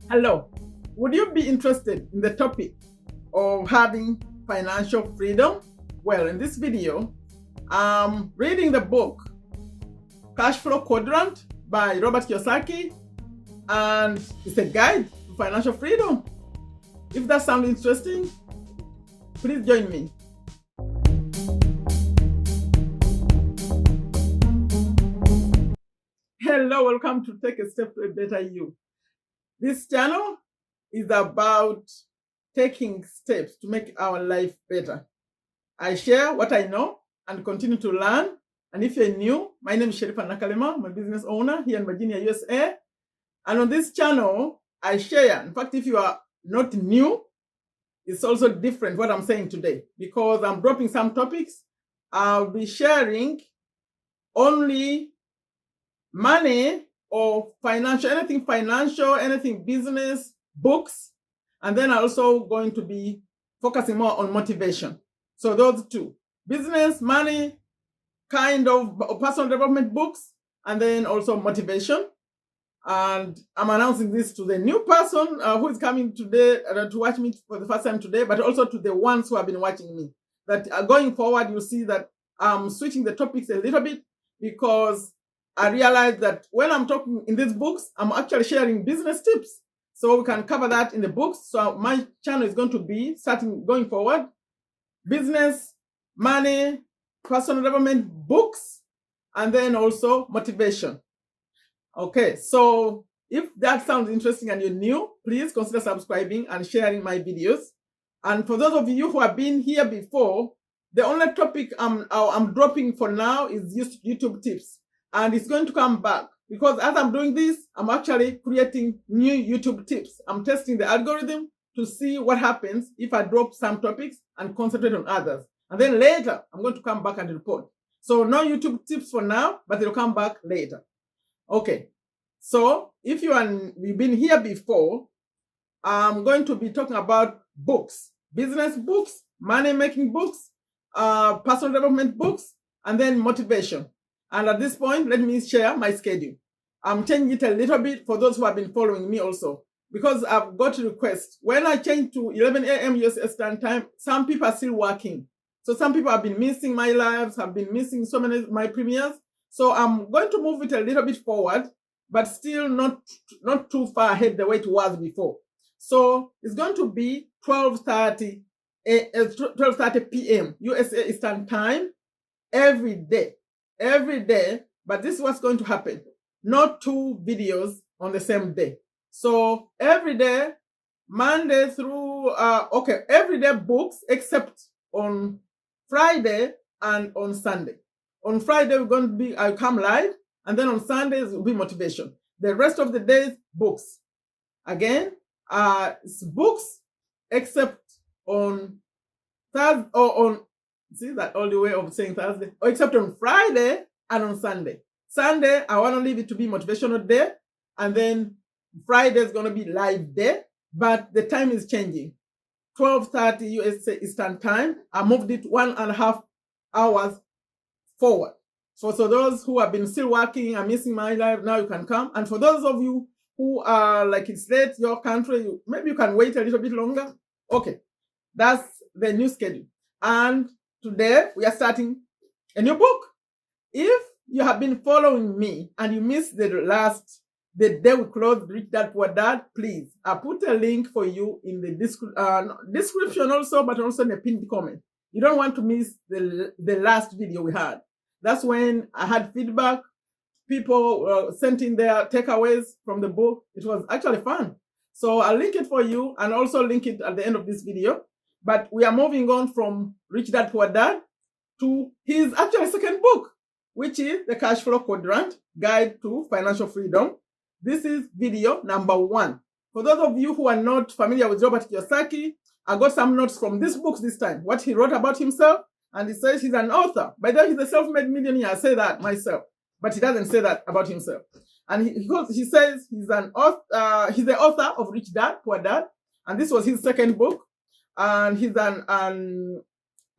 Hello, would you be interested in the topic of having financial freedom? Well, in this video, I'm reading the book Cashflow Quadrant by Robert Kiyosaki, and it's a guide to financial freedom. If that sounds interesting, please join me. Hello, welcome to Take a Step to a Better You. This channel is about taking steps to make our life better. I share what I know and continue to learn. And if you're new, my name is Sherifa Nakalema. I'm a business owner here in Virginia, USA. And on this channel, I share. In fact, if you are not new, it's also different what I'm saying today because I'm dropping some topics. I'll be sharing only money or anything financial, anything business, books, and then also going to be focusing more on motivation. So those two, business, money, kind of personal development books, and then also motivation. And I'm announcing this to the new person who is coming today to watch me for the first time today, but also to the ones who have been watching me. That going forward, you'll see that I'm switching the topics a little bit because I realized that when I'm talking in these books, I'm actually sharing business tips. So we can cover that in the books. So my channel is going to be going forward, business, money, personal development books, and then also motivation. Okay, so if that sounds interesting and you're new, please consider subscribing and sharing my videos. And for those of you who have been here before, the only topic I'm dropping for now is YouTube tips. And it's going to come back because as I'm doing this, I'm actually creating new YouTube tips. I'm testing the algorithm to see what happens if I drop some topics and concentrate on others. And then later, I'm going to come back and report. So no YouTube tips for now, but they'll come back later. Okay, so if you've been here before, I'm going to be talking about books, business books, money-making books, personal development books, and then motivation. And at this point, let me share my schedule. I'm changing it a little bit for those who have been following me also, because I've got requests. When I change to 11 a.m. US Eastern Time, some people are still working. So some people have been missing my lives, have been missing so many my premieres. So I'm going to move it a little bit forward, but still not too far ahead the way it was before. So it's going to be 12:30 p.m. USA Eastern Time every day. But this is what's going to happen. Not two videos on the same day. So every day, Monday through, every day books except on Friday and on Sunday. On Friday, I'll come live, and then on Sundays will be motivation. The rest of the days, books. Again, it's books except on Thursday or on, see that all the way of saying Thursday, or except on Friday and on Sunday. Sunday, I want to leave it to be motivational day, and then Friday is going to be live day, but the time is changing. 12:30 US Eastern Time. I moved it 1.5 hours forward. So those who have been still working and missing my life, now you can come. And for those of you who are like it's late, your country, maybe you can wait a little bit longer. Okay, that's the new schedule. And today we are starting a new book. If you have been following me and you missed the day we closed Rich Dad Poor Dad, please, I put a link for you in the description also, but also in the pinned comment. You don't want to miss the last video we had. That's when I had feedback. People sent in their takeaways from the book. It was actually fun. So I'll link it for you and also link it at the end of this video. But we are moving on from Rich Dad Poor Dad to his actually second book, which is the Cashflow Quadrant, Guide to Financial Freedom. This is video number 1. For those of you who are not familiar with Robert Kiyosaki, I got some notes from this book this time, what he wrote about himself, and he says he's an author. By the way, he's a self-made millionaire. I say that myself, but he doesn't say that about himself. And he says he's an author. He's the author of Rich Dad Poor Dad, and this was his second book. And he's an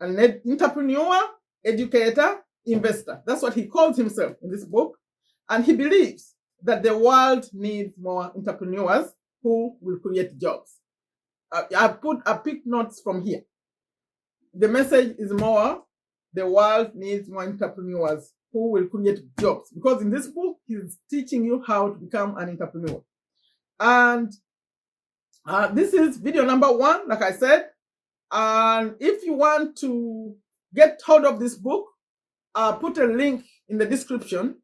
entrepreneur, educator, investor. That's what he calls himself in this book. And he believes that the world needs more entrepreneurs who will create jobs. I picked notes from here. The message is more, the world needs more entrepreneurs who will create jobs. Because in this book, he's teaching you how to become an entrepreneur. And this is video number 1, like I said. And if you want to get hold of this book, put a link in the description.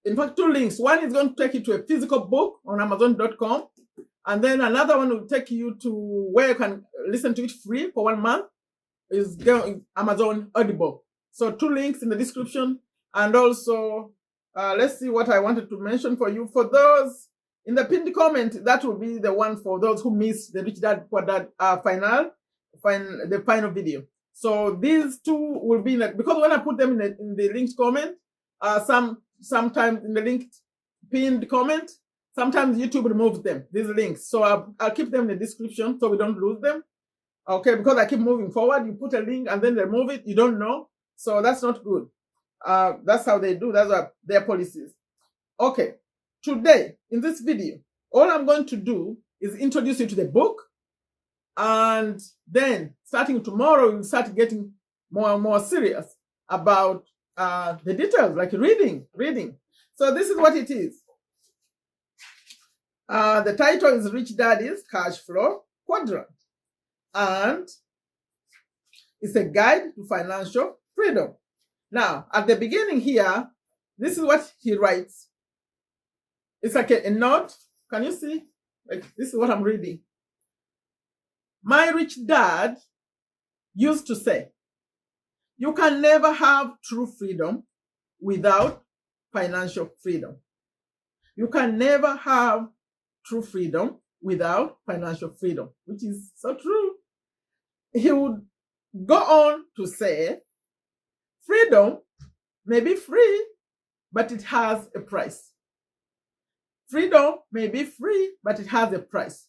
In fact, 2 links. One is going to take you to a physical book on Amazon.com. And then another one will take you to where you can listen to it free for 1 month. Is Amazon Audible. So 2 links in the description. And also, let's see what I wanted to mention for you. For those in the pinned comment, that will be the one for those who missed the Rich Dad Poor Dad the final video. So these 2 will be in it, because when I put them in the linked comment, sometimes in the linked pinned comment, sometimes YouTube removes them, these links. So I'll keep them in the description so we don't lose them. Okay, because I keep moving forward. You put a link and then remove it, you don't know. So that's not good. That's how they do. That's their policies. Okay, today in this video, all I'm going to do is introduce you to the book. And then starting tomorrow, we'll start getting more and more serious about the details, like reading. So this is what it is. The title is Rich Daddy's Cash Flow Quadrant. And it's a guide to financial freedom. Now, at the beginning here, this is what he writes. It's like a note. Can you see? Like, this is what I'm reading. My rich dad used to say, you can never have true freedom without financial freedom. You can never have true freedom without financial freedom, which is so true. He would go on to say, freedom may be free, but it has a price. Freedom may be free, but it has a price.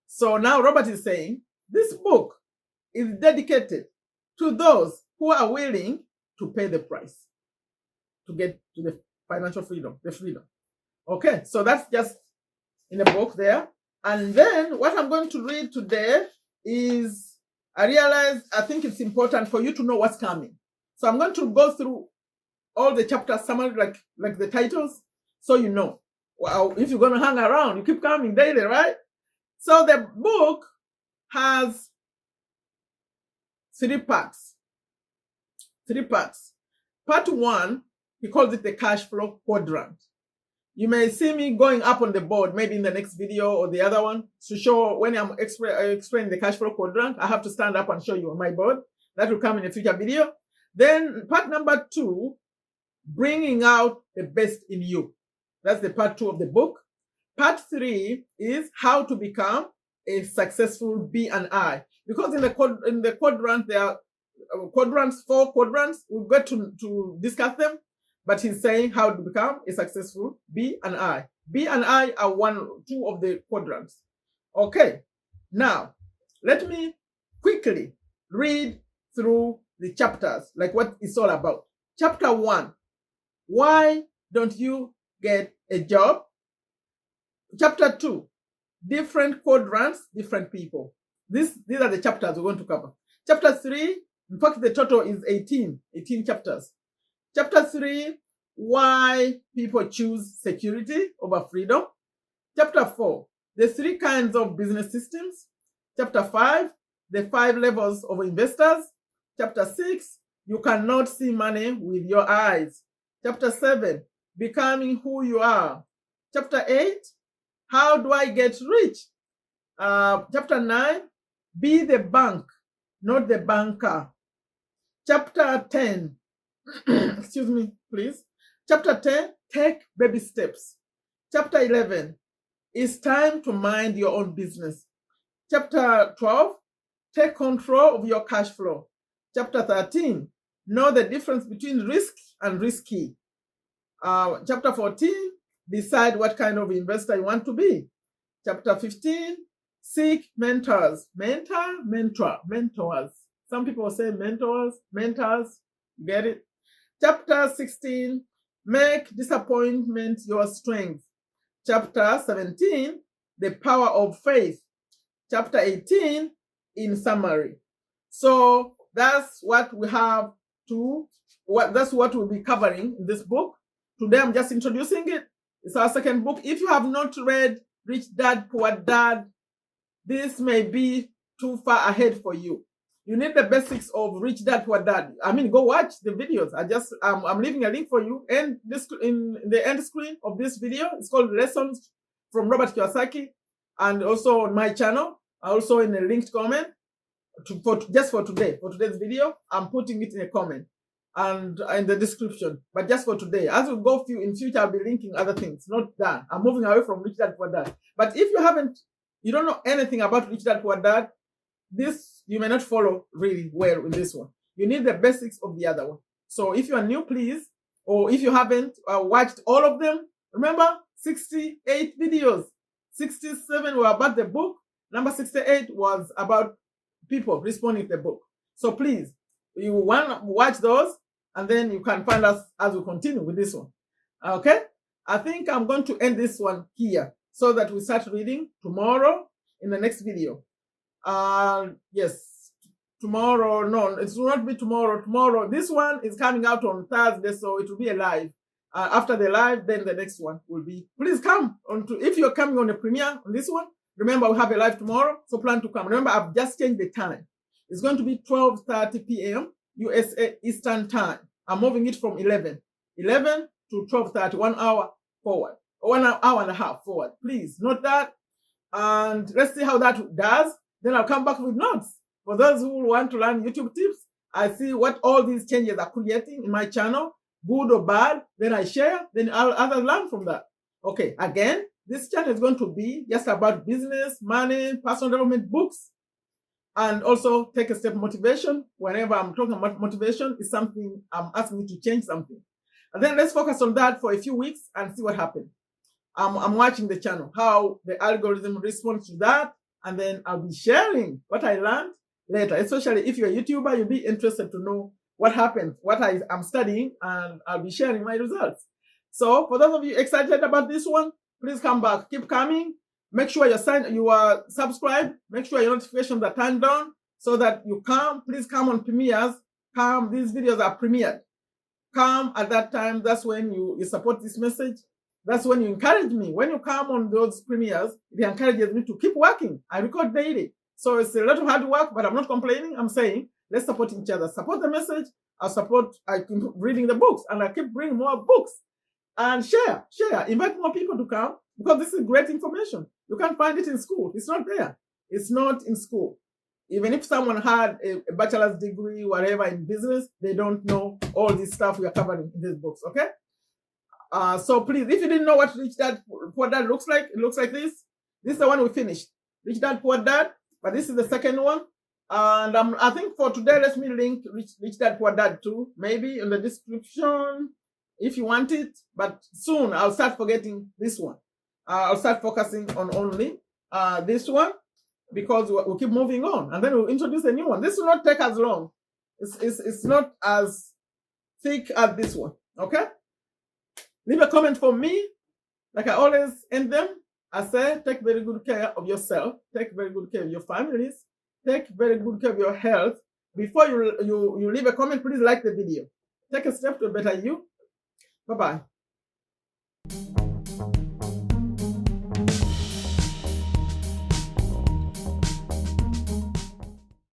So now Robert is saying, this book is dedicated to those who are willing to pay the price to get to the financial freedom, the freedom. Okay, so that's just in the book there. And then what I'm going to read today is, I think it's important for you to know what's coming. So I'm going to go through all the chapter summary, like the titles, so you know. Well, if you're going to hang around, you keep coming daily, right? So the book has 3 parts. 3 parts. Part 1, he calls it the cash flow quadrant. You may see me going up on the board, maybe in the next video or the other one, to show when I'm explaining the cash flow quadrant, I have to stand up and show you on my board. That will come in a future video. Then part number 2, bringing out the best in you. That's the part 2 of the book. Part 3 is how to become a successful B and I. Because in the quadrant, there are quadrants, 4 quadrants. We'll get to discuss them. But he's saying how to become a successful B and I. B and I are 2 of the quadrants. Okay. Now, let me quickly read through the chapters, like what it's all about. Chapter 1, why don't you get a job? Chapter 2, different quadrants, different people. These are the chapters we're going to cover. Chapter 3, in fact, the total is 18 chapters. Chapter 3, why people choose security over freedom. Chapter 4, the 3 kinds of business systems. Chapter 5, the 5 levels of investors. Chapter 6, you cannot see money with your eyes. Chapter 7, becoming who you are. Chapter 8, how do I get rich? Chapter 9, be the bank, not the banker. Chapter 10, excuse me, please. Chapter 10, take baby steps. Chapter 11, it's time to mind your own business. Chapter 12, take control of your cash flow. Chapter 13, know the difference between risk and risky. Chapter 14, decide what kind of investor you want to be. Chapter 15, seek mentors. Mentors. Some people say mentors. Get it? Chapter 16, make disappointment your strength. Chapter 17, The Power of Faith, chapter 18 in summary. So that's what we have that's what we'll be covering in this book. Today I'm just introducing it. It's our second book. If you have not read Rich Dad, Poor Dad, this may be too far ahead for you. You need the basics of Rich Dad, Poor Dad. I mean, go watch the videos. I'm leaving a link for you and this in the end screen of this video. It's called Lessons from Robert Kiyosaki, and also on my channel, also in a linked comment just for today's video. I'm putting it in a comment and in the description, but just for today. As we go in future, I'll be linking other things. Not done. I'm moving away from Rich Dad, Poor Dad. But if you don't know anything about Rich Dad, Poor Dad, this you may not follow really well in this one. You need the basics of the other one. So if you are new, please, or if you haven't watched all of them, remember 68 videos. 67 were about the book. Number 68 was about people responding to the book. So please, you want to watch those, and then you can find us as we continue with this one. Okay? I think I'm going to end this one here so that we start reading tomorrow in the next video. Yes, tomorrow. No, it will not be tomorrow. Tomorrow, this one is coming out on Thursday, so it will be a live. After the live, then the next one will be. Please come if you're coming on a premiere on this one. Remember, we have a live tomorrow, so plan to come. Remember, I've just changed the time. It's going to be 12:30 p.m. USA Eastern Time. I'm moving it from 11 to 12:30, 1 hour forward, or 1 hour and a half forward. Please note that, and let's see how that does. Then I'll come back with notes. For those who want to learn YouTube tips, I see what all these changes are creating in my channel, good or bad, then I share, then others learn from that. Okay, again, this channel is going to be just about business, money, personal development books, and also take a step motivation. Whenever I'm talking about motivation, is something I'm asking you to change something. And then let's focus on that for a few weeks and see what happens. I'm watching the channel, how the algorithm responds to that, and then I'll be sharing what I learned later. Especially if you're a YouTuber, you'll be interested to know what happened, what I'm studying, and I'll be sharing my results. So for those of you excited about this one, please come back. Keep coming. Make sure you are subscribed. Make sure your notifications are turned on so that you come. Please come on premieres. Come. These videos are premiered. Come at that time. That's when you support this message. That's when you encourage me. When you come on those premieres, it encourages me to keep working. I record daily. So it's a lot of hard work, but I'm not complaining. I'm saying let's support each other. Support the message. I keep reading the books, and I keep bringing more books. And share. Invite more people to come, because this is great information. You can't find it in school. It's not there. It's not in school. Even if someone had a bachelor's degree, whatever, in business, they don't know all this stuff we are covering in these books, okay? So please, if you didn't know what Rich Dad, Poor Dad looks like, it looks like this. This is the one we finished. Rich Dad, Poor Dad, but this is the second one. And I think for today, let me link Rich Dad, Poor Dad too, maybe in the description if you want it. But soon I'll start forgetting this one. I'll start focusing on only this one, because we'll keep moving on, and then we'll introduce a new one. This will not take as long. It's not as thick as this one, okay? Leave a comment for me. Like I always end them, I say, take very good care of yourself. Take very good care of your families. Take very good care of your health. Before you leave a comment, please like the video. Take a step to a better you. Bye-bye.